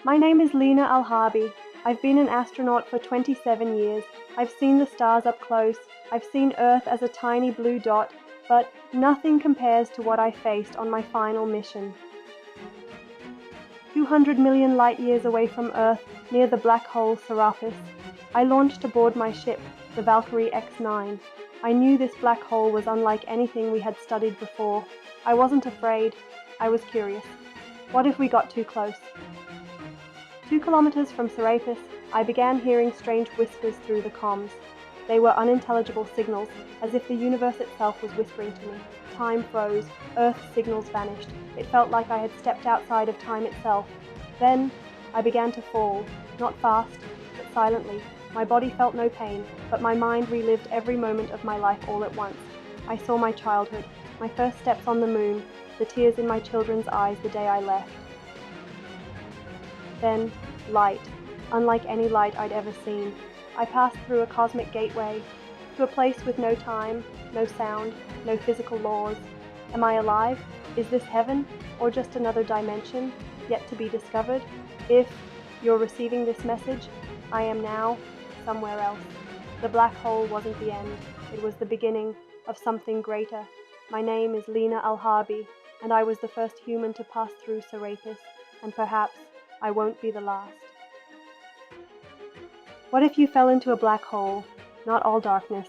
My name is Lina Al-Harbi. I've been an astronaut for 27 years. I've seen the stars up close. I've seen Earth as a tiny blue dot, but nothing compares to what I faced on my final mission. 200 million light years away from Earth, near the black hole Serapis, I launched aboard my ship, the Valkyrie X-9. I knew this black hole was unlike anything we had studied before. I wasn't afraid. I was curious. What if we got too close? 2 kilometers from Serapis, I began hearing strange whispers through the comms. They were unintelligible signals, as if the universe itself was whispering to me. Time froze. Earth's signals vanished. It felt like I had stepped outside of time itself. Then, I began to fall. Not fast, but silently. My body felt no pain, but my mind relived every moment of my life all at once. I saw my childhood, my first steps on the moon, the tears in my children's eyes the day I left. Then, light, unlike any light I'd ever seen. I passed through a cosmic gateway, to a place with no time, no sound, no physical laws. Am I alive? Is this heaven, or just another dimension, yet to be discovered? If you're receiving this message, I am now somewhere else. The black hole wasn't the end. It was the beginning of something greater. My name is Lina Al-Harbi, and I was the first human to pass through Serapis, and perhaps I won't be the last. What if you fell into a black hole? Not all darkness.